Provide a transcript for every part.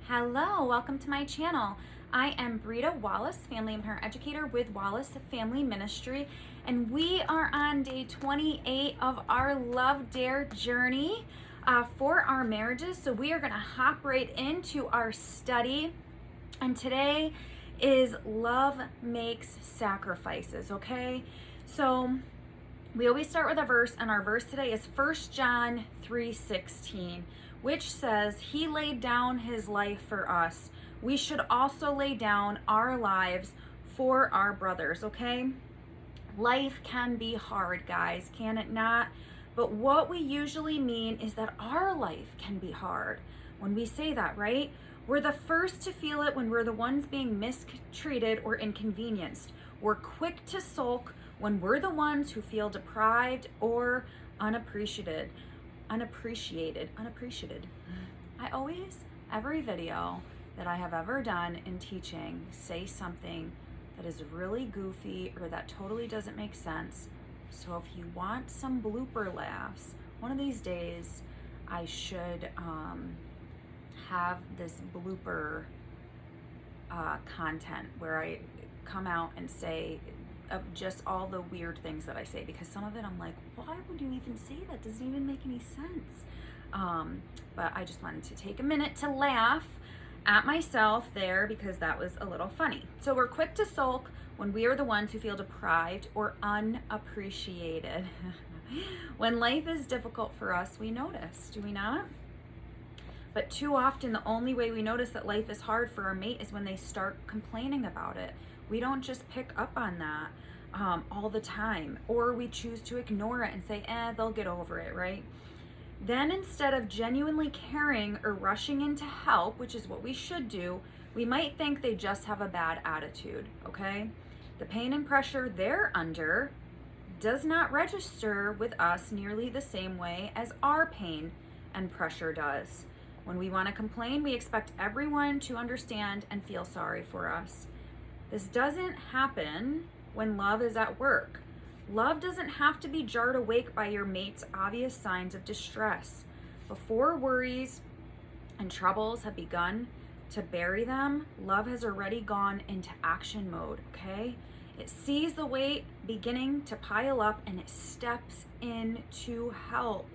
Hello, welcome to my channel. I am Brita Wallace, family and parent educator with Wallace Family Ministry, and we are on day 28 of our Love Dare journey for our marriages. So we are going to hop right into our study, and today is Love Makes Sacrifices, okay? So we always start with a verse, and our verse today is 1 John 3:16, which says, He laid down His life for us. We should also lay down our lives for our brothers, okay? Life can be hard, guys, can it not? But what we usually mean is that our life can be hard when we say that, right? We're the first to feel it when we're the ones being mistreated or inconvenienced. We're quick to sulk when we're the ones who feel deprived or unappreciated. I always, every video that I have ever done in teaching, say something that is really goofy or that totally doesn't make sense. So if you want some blooper laughs, one of these days I should have this blooper content where I come out and say just all the weird things that I say, because some of it I'm like, why would you even say that? Doesn't even make any sense. But I just wanted to take a minute to laugh at myself there because that was a little funny. So we're quick to sulk when we are the ones who feel deprived or unappreciated. When life is difficult for us, we notice, do we not? But too often, the only way we notice that life is hard for our mate is when they start complaining about it. We don't just pick up on that all the time, or we choose to ignore it and say, they'll get over it, right? Then instead of genuinely caring or rushing in to help, which is what we should do, we might think they just have a bad attitude, okay? The pain and pressure they're under does not register with us nearly the same way as our pain and pressure does. When we want to complain, we expect everyone to understand and feel sorry for us. This doesn't happen when love is at work. Love doesn't have to be jarred awake by your mate's obvious signs of distress. Before worries and troubles have begun to bury them, love has already gone into action mode, okay? It sees the weight beginning to pile up and it steps in to help.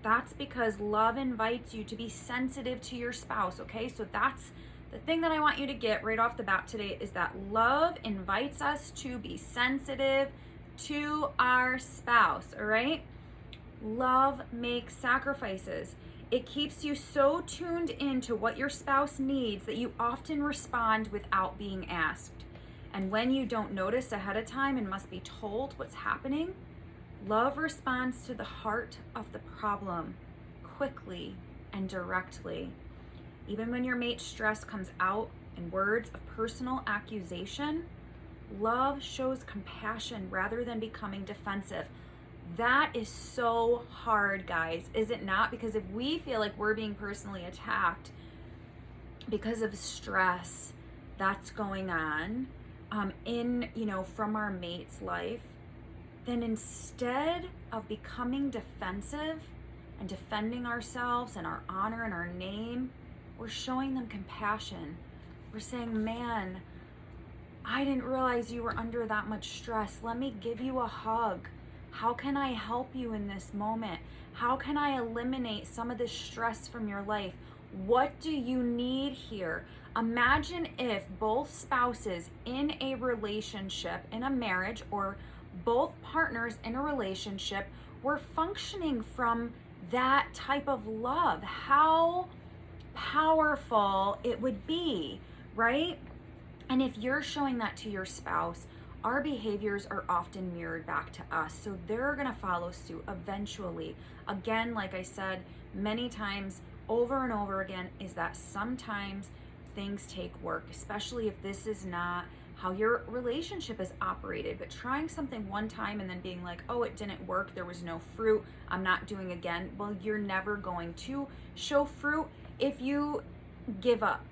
That's because love invites you to be sensitive to your spouse, okay? So that's the thing that I want you to get right off the bat today, is that love invites us to be sensitive to our spouse, all right? Love makes sacrifices. It keeps you so tuned into what your spouse needs that you often respond without being asked. And when you don't notice ahead of time and must be told what's happening, love responds to the heart of the problem quickly and directly. Even when your mate's stress comes out in words of personal accusation, love shows compassion rather than becoming defensive. That is so hard, guys, is it not? Because if we feel like we're being personally attacked because of stress that's going on from our mate's life, then instead of becoming defensive and defending ourselves and our honor and our name, we're showing them compassion. We're saying, man, I didn't realize you were under that much stress. Let me give you a hug. How can I help you in this moment? How can I eliminate some of this stress from your life? What do you need here? Imagine if both spouses in a relationship, in a marriage, or both partners in a relationship were functioning from that type of love. How powerful it would be, right? And if you're showing that to your spouse, our behaviors are often mirrored back to us. So they're going to follow suit eventually. Again, like I said many times over and over again, is that sometimes things take work, especially if this is not how your relationship is operated. But trying something one time and then being like, oh, it didn't work, there was no fruit, I'm not doing again. Well, you're never going to show fruit if you give up,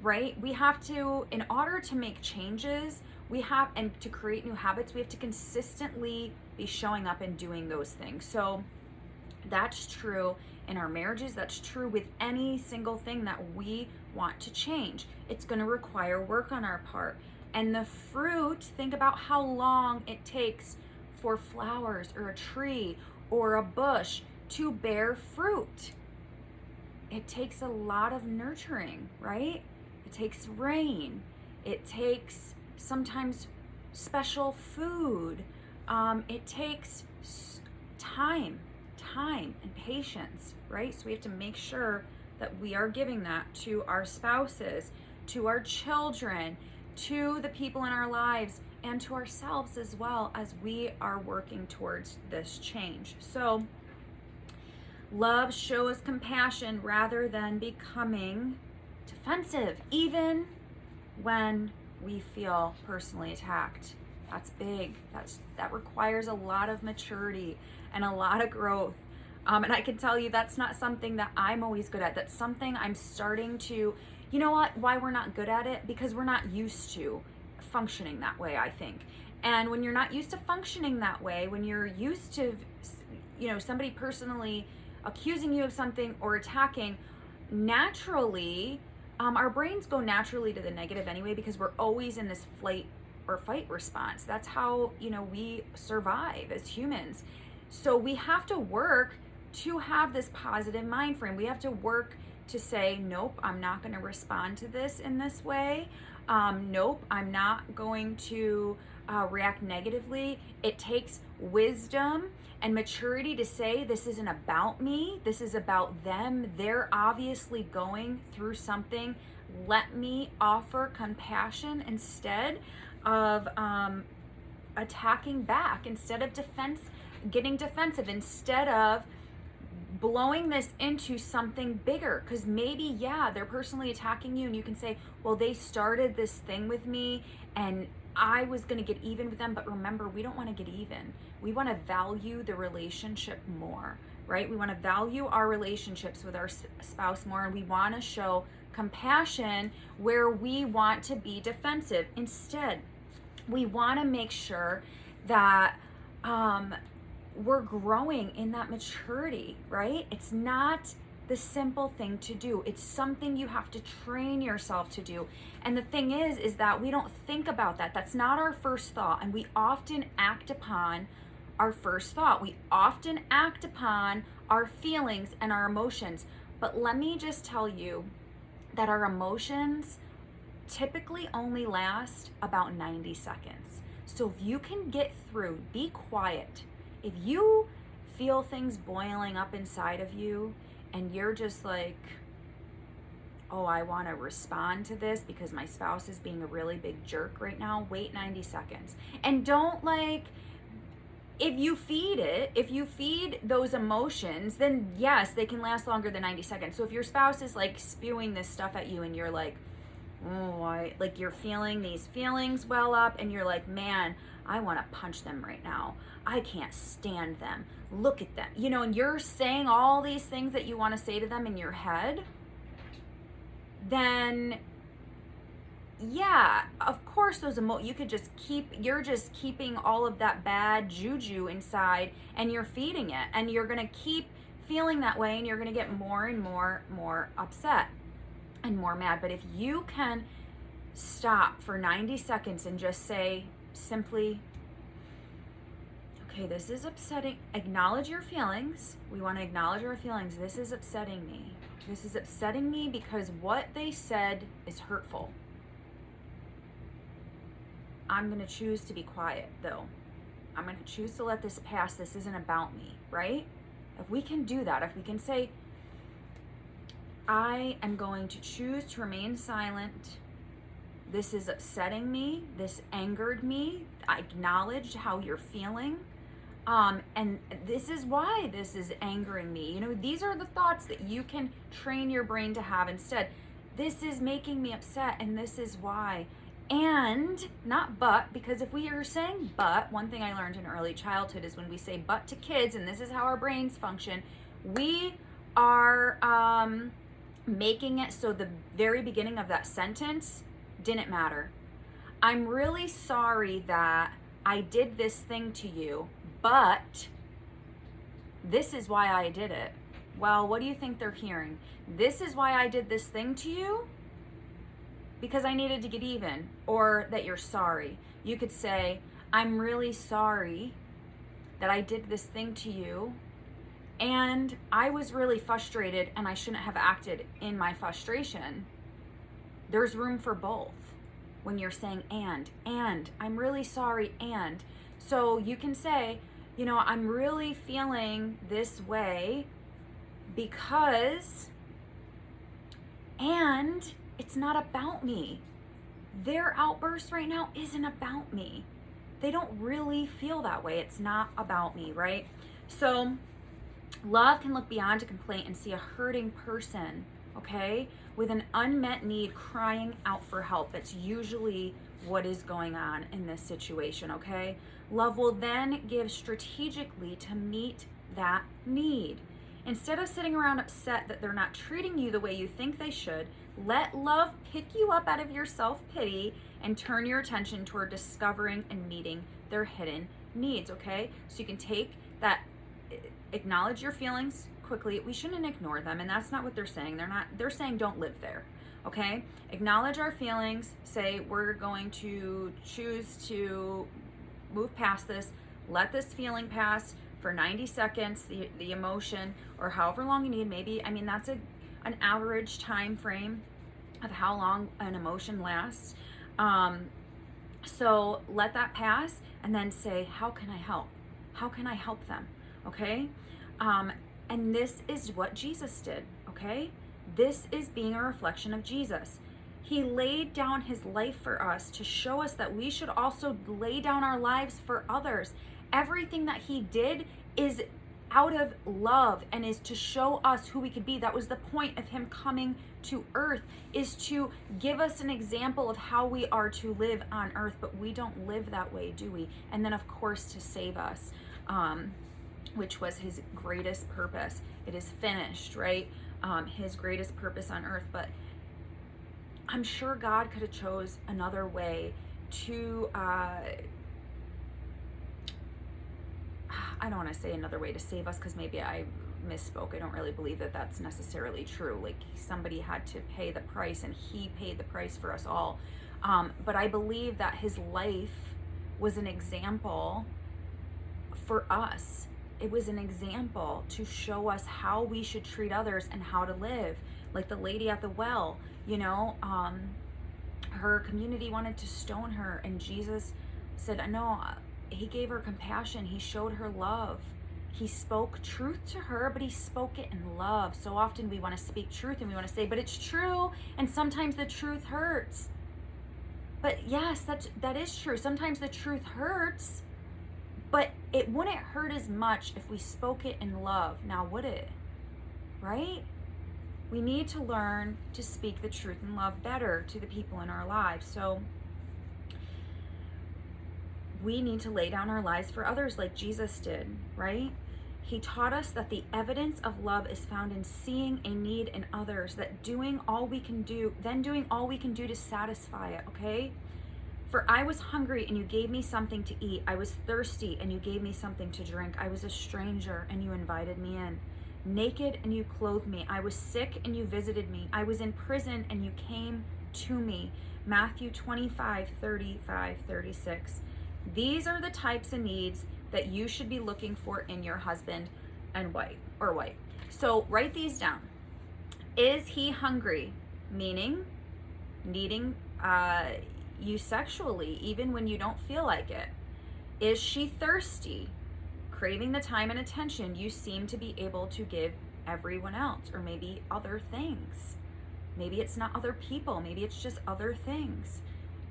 right? We have to, in order to make changes, and to create new habits, we have to consistently be showing up and doing those things. So That's true in our marriages. That's true with any single thing that we want to change. It's going to require work on our part. And the fruit, think about how long it takes for flowers or a tree or a bush to bear fruit. It takes a lot of nurturing, right? It takes rain. It takes sometimes special food. It takes time and patience, right? So we have to make sure that we are giving that to our spouses, to our children, to the people in our lives, and to ourselves as well, as we are working towards this change. So love shows compassion rather than becoming defensive, even when we feel personally attacked. That's big. That requires a lot of maturity and a lot of growth. And I can tell you that's not something that I'm always good at. That's something I'm starting to, you know what, why we're not good at it? Because we're not used to functioning that way, I think. And when you're not used to functioning that way, when you're used to, somebody personally accusing you of something or attacking, naturally, our brains go naturally to the negative anyway, because we're always in this flight or fight response. That's how, we survive as humans. So we have to work to have this positive mind frame. We have to work to say, nope, I'm not going to respond to this in this way. Nope, I'm not going to react negatively. It takes wisdom and maturity to say, this isn't about me. This is about them. They're obviously going through something. Let me offer compassion instead of attacking back, instead of getting defensive, instead of blowing this into something bigger. Because maybe, they're personally attacking you, and you can say, well, they started this thing with me and I was going to get even with them. But remember, we don't want to get even. We want to value the relationship more, right? We want to value our relationships with our spouse more, and we want to show compassion where we want to be defensive. Instead, we want to make sure that we're growing in that maturity, right? It's not the simple thing to do. It's something you have to train yourself to do. And the thing is that we don't think about that. That's not our first thought. And we often act upon our first thought. We often act upon our feelings and our emotions. But let me just tell you that our emotions typically only last about 90 seconds. So if you can get through, be quiet. If you feel things boiling up inside of you and you're just like, oh, I want to respond to this because my spouse is being a really big jerk right now, wait 90 seconds. And don't if you feed those emotions, then yes, they can last longer than 90 seconds. So if your spouse is spewing this stuff at you and you're like, oh, you're feeling these feelings well up and you're like, man, I want to punch them right now. I can't stand them. Look at them. And you're saying all these things that you want to say to them in your head, then of course you're just keeping all of that bad juju inside, and you're feeding it, and you're going to keep feeling that way, and you're going to get more and more upset and more mad. But if you can stop for 90 seconds and just say simply, okay, this is upsetting. Acknowledge your feelings. We want to acknowledge our feelings. This is upsetting me. This is upsetting me because what they said is hurtful. I'm going to choose to be quiet, though. I'm going to choose to let this pass. This isn't about me, right? If we can do that, if we can say, I am going to choose to remain silent. This is upsetting me. This angered me. I acknowledge how you're feeling. And this is why this is angering me. These are the thoughts that you can train your brain to have instead. This is making me upset, and this is why. And not but, because if we are saying but, one thing I learned in early childhood is when we say but to kids, and this is how our brains function, we are making it so the very beginning of that sentence didn't matter. I'm really sorry that I did this thing to you, but This is why I did it. Well, what do you think they're hearing? This is why I did this thing to you? Because I needed to get even. Or that you're sorry. You could say, I'm really sorry that I did this thing to you, and I was really frustrated and I shouldn't have acted in my frustration. There's room for both when you're saying and I'm really sorry. And so you can say, you know, I'm really feeling this way because, and it's not about me. Their outburst right now isn't about me. They don't really feel that way. It's not about me, right? So love can look beyond a complaint and see a hurting person, okay, with an unmet need crying out for help. That's usually what is going on in this situation, okay? Love will then give strategically to meet that need. Instead of sitting around upset that they're not treating you the way you think they should, let love pick you up out of your self-pity and turn your attention toward discovering and meeting their hidden needs, okay? So you can take that, acknowledge your feelings quickly. We shouldn't ignore them, and that's not what they're saying. They're saying don't live there, okay? Acknowledge our feelings, say we're going to choose to move past this, let this feeling pass for 90 seconds, the emotion, or however long you need. Maybe, I mean, that's an average time frame of how long an emotion lasts. So let that pass and then say, how can I help? How can I help them? Okay? And this is what Jesus did, okay? This is being a reflection of Jesus. He laid down his life for us to show us that we should also lay down our lives for others. Everything that he did is out of love and is to show us who we could be. That was the point of him coming to earth, is to give us an example of how we are to live on earth, but we don't live that way, do we? And then of course to save us, which was his greatest purpose. It is finished, right? His greatest purpose on earth. But I'm sure God could have chose another way to, I don't want to say another way to save us, because maybe I misspoke. I don't really believe that that's necessarily true. Like, somebody had to pay the price, and he paid the price for us all. But I believe that his life was an example for us. It was an example to show us how we should treat others and how to live. Like the lady at the well, you know, her community wanted to stone her, and Jesus said, no, he gave her compassion. He showed her love. He spoke truth to her, but he spoke it in love. So often we want to speak truth and we want to say, but it's true. And sometimes the truth hurts. But yes, that is true. Sometimes the truth hurts, but it wouldn't hurt as much if we spoke it in love. Now, would it? Right? We need to learn to speak the truth in love better to the people in our lives. So we need to lay down our lives for others like Jesus did, right? He taught us that the evidence of love is found in seeing a need in others, that doing all we can do to satisfy it, okay? For I was hungry and you gave me something to eat. I was thirsty and you gave me something to drink. I was a stranger and you invited me in. Naked and you clothed me. I was sick and you visited me. I was in prison and you came to me. Matthew 25, 35, 36. These are the types of needs that you should be looking for in your husband and wife. So write these down. Is he hungry? Meaning needing you sexually, even when you don't feel like it. Is she thirsty? Craving the time and attention you seem to be able to give everyone else, or maybe other things. Maybe it's not other people. Maybe it's just other things.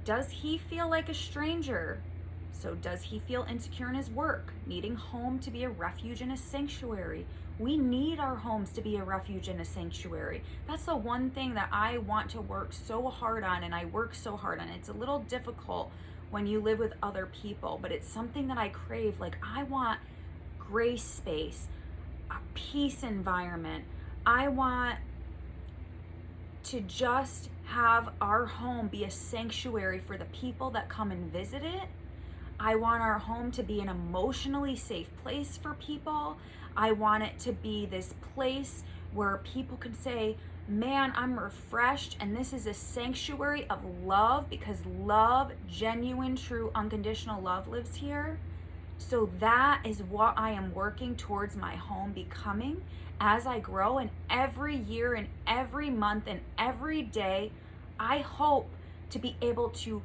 Does he feel like a stranger? So does he feel insecure in his work, needing home to be a refuge and a sanctuary? We need our homes to be a refuge and a sanctuary. That's the one thing that I want to work so hard on, and I work so hard on. It's a little difficult when you live with other people, but it's something that I crave. Like, I want grace space, a peace environment. I want to just have our home be a sanctuary for the people that come and visit it. I want our home to be an emotionally safe place for people. I want it to be this place where people can say, man, I'm refreshed, and this is a sanctuary of love, because love, genuine, true, unconditional love lives here. So that is what I am working towards my home becoming as I grow. And every year and every month and every day, I hope to be able to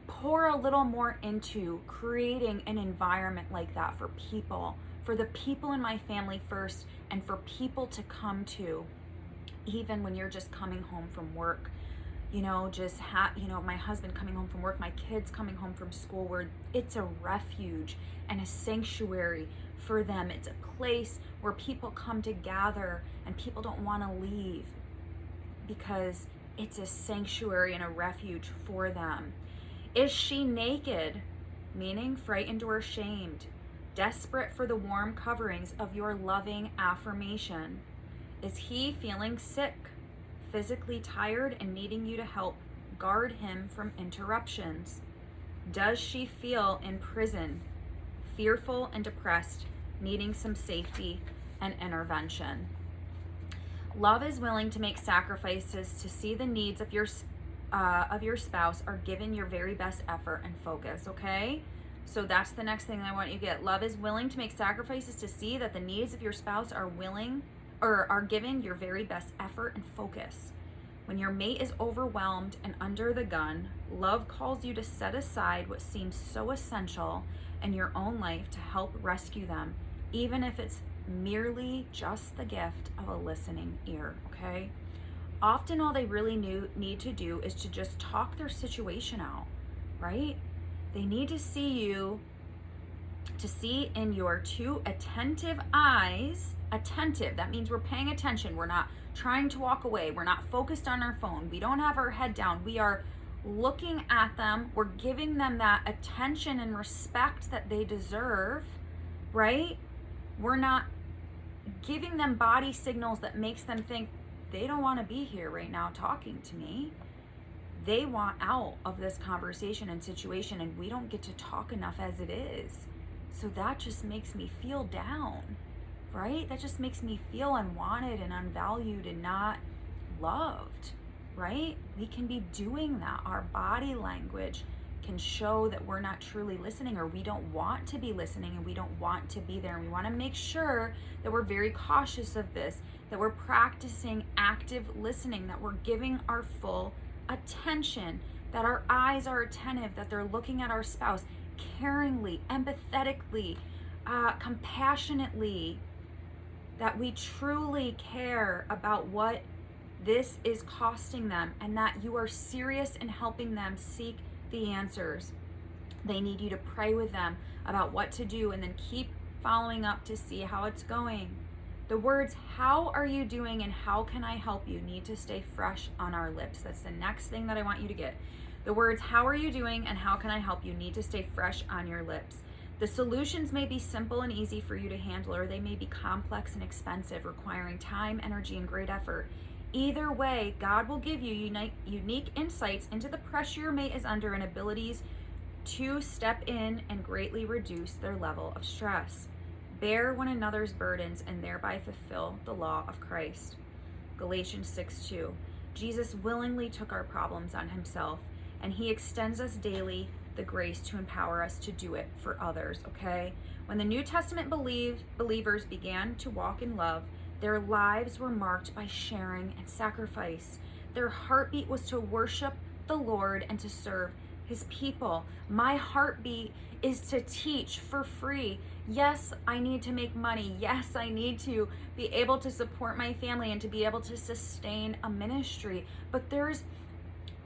pour a little more into creating an environment like that for people, for the people in my family first, and for people to come to, even when you're just coming home from work. My husband coming home from work, my kids coming home from school, where it's a refuge and a sanctuary for them. It's a place where people come to gather and people don't want to leave because it's a sanctuary and a refuge for them. Is she naked, meaning frightened or ashamed, desperate for the warm coverings of your loving affirmation? Is he feeling sick, physically tired and needing you to help guard him from interruptions? Does she feel in prison, fearful and depressed, needing some safety and intervention? Love is willing to make sacrifices to see the needs of your spouse are given your very best effort and focus, okay? So that's the next thing I want you to get. Love is willing to make sacrifices to see that the needs of your spouse are given your very best effort and focus. When your mate is overwhelmed and under the gun, love calls you to set aside what seems so essential in your own life to help rescue them, even if it's merely just the gift of a listening ear, okay? Often all they really need to do is to just talk their situation out, right? They need to see in your two attentive eyes. Attentive, that means we're paying attention. We're not trying to walk away. We're not focused on our phone. We don't have our head down. We are looking at them. We're giving them that attention and respect that they deserve, right? We're not giving them body signals that makes them think they don't want to be here right now talking to me. They want out of this conversation and situation, and we don't get to talk enough as it is. So that just makes me feel down, right? That just makes me feel unwanted and unvalued and not loved, right? We can be doing that. Our body language can show that we're not truly listening, or we don't want to be listening, and we don't want to be there. And we want to make sure that we're very cautious of this, that we're practicing active listening, that we're giving our full attention, that our eyes are attentive, that they're looking at our spouse caringly, empathetically, compassionately, that we truly care about what this is costing them, and that you are serious in helping them seek the answers. They need you to pray with them about what to do, and then keep following up to see how it's going. The words, how are you doing and how can I help you, need to stay fresh on our lips. That's the next thing that I want you to get. The words, how are you doing and how can I help you, need to stay fresh on your lips. The solutions may be simple and easy for you to handle, or they may be complex and expensive, requiring time, energy, and great effort. Either way, God will give you unique insights into the pressure your mate is under and abilities to step in and greatly reduce their level of stress. Bear one another's burdens and thereby fulfill the law of Christ. Galatians 6:2. Jesus willingly took our problems on himself, and he extends us daily the grace to empower us to do it for others, okay? When the New Testament believers began to walk in love, their lives were marked by sharing and sacrifice. Their heartbeat was to worship the Lord and to serve his people. My heartbeat is to teach for free. Yes, I need to make money. Yes, I need to be able to support my family and to be able to sustain a ministry. But there's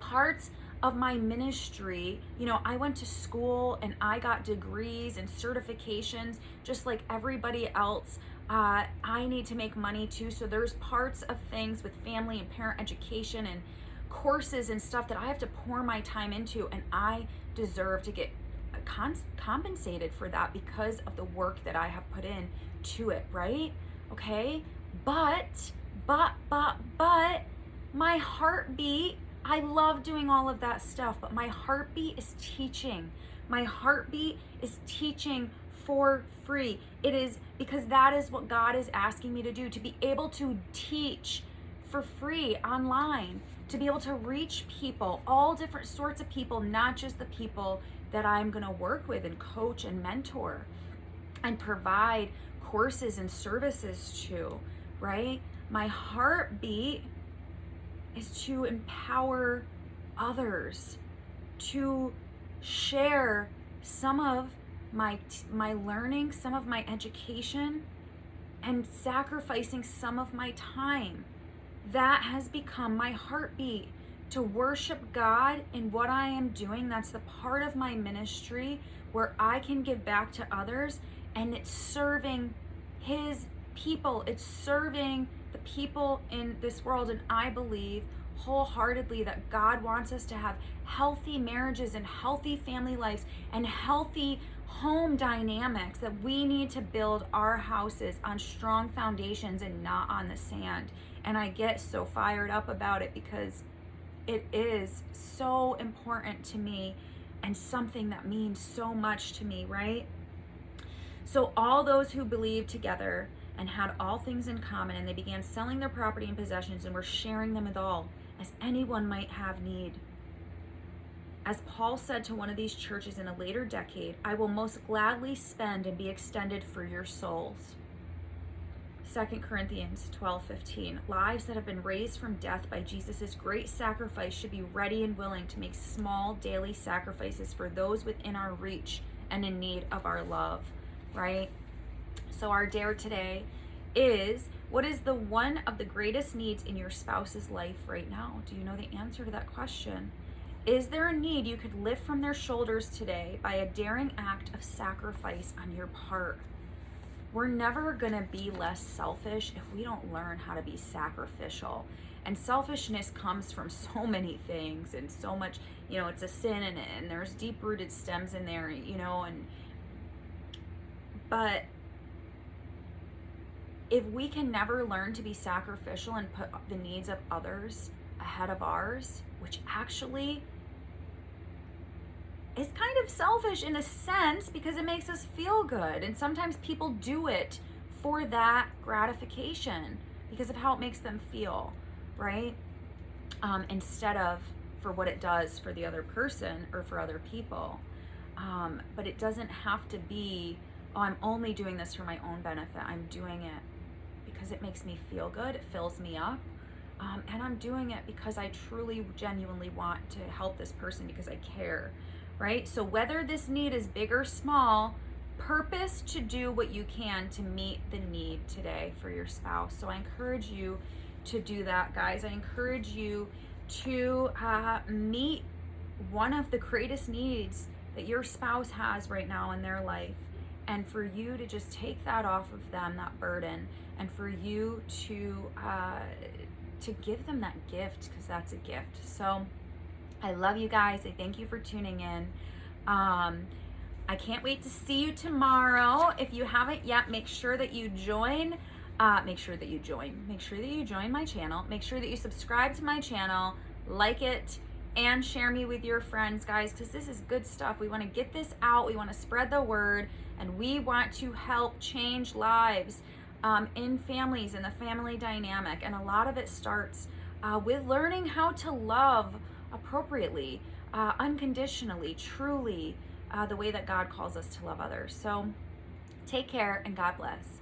parts of my ministry, I went to school and I got degrees and certifications just like everybody else. I need to make money too. So there's parts of things with family and parent education and courses and stuff that I have to pour my time into, and I deserve to get compensated for that because of the work that I have put in to it, right? Okay, but my heartbeat, I love doing all of that stuff, but my heartbeat is teaching. My heartbeat is teaching for free. It is because that is what God is asking me to do, to be able to teach for free online, to be able to reach people, all different sorts of people, not just the people that I'm going to work with and coach and mentor and provide courses and services to, right? My heartbeat is to empower others, to share some of my learning, some of my education, and sacrificing some of my time. That has become my heartbeat, to worship God in what I am doing. That's the part of my ministry where I can give back to others, and it's serving His people. It's serving the people in this world. And I believe wholeheartedly that God wants us to have healthy marriages and healthy family lives and healthy home dynamics, that we need to build our houses on strong foundations and not on the sand. And I get so fired up about it because it is so important to me and something that means so much to me, right? So all those who believed together and had all things in common, and they began selling their property and possessions and were sharing them with all, as anyone might have need. As Paul said to one of these churches in a later decade, I will most gladly spend and be extended for your souls. 2 Corinthians 12:15. Lives that have been raised from death by Jesus' great sacrifice should be ready and willing to make small daily sacrifices for those within our reach and in need of our love, right? So our dare today is, what is the one of the greatest needs in your spouse's life right now? Do you know the answer to that question? Is there a need you could lift from their shoulders today by a daring act of sacrifice on your part? We're never going to be less selfish if we don't learn how to be sacrificial. And selfishness comes from so many things and so much, it's a sin, and there's deep-rooted stems in there, but if we can never learn to be sacrificial and put the needs of others ahead of ours, which actually is kind of selfish in a sense because it makes us feel good. And sometimes people do it for that gratification because of how it makes them feel, right? Instead of for what it does for the other person or for other people. But it doesn't have to be, oh, I'm only doing this for my own benefit. I'm doing it because it makes me feel good. It fills me up. And I'm doing it because I truly, genuinely want to help this person because I care, right? So whether this need is big or small, purpose to do what you can to meet the need today for your spouse. So I encourage you to do that, guys. I encourage you to meet one of the greatest needs that your spouse has right now in their life, and for you to just take that off of them, that burden, and for you to give them that gift, because that's a gift. So I love you guys. I thank you for tuning in. I can't wait to see you tomorrow. If you haven't yet, make sure that you join. Make sure that you join my channel. Make sure that you subscribe to my channel, like it, and share me with your friends, guys, because this is good stuff. We want to get this out. We want to spread the word, and we want to help change lives in families, in the family dynamic. And a lot of it starts with learning how to love appropriately, unconditionally, truly, the way that God calls us to love others. So take care, and God bless.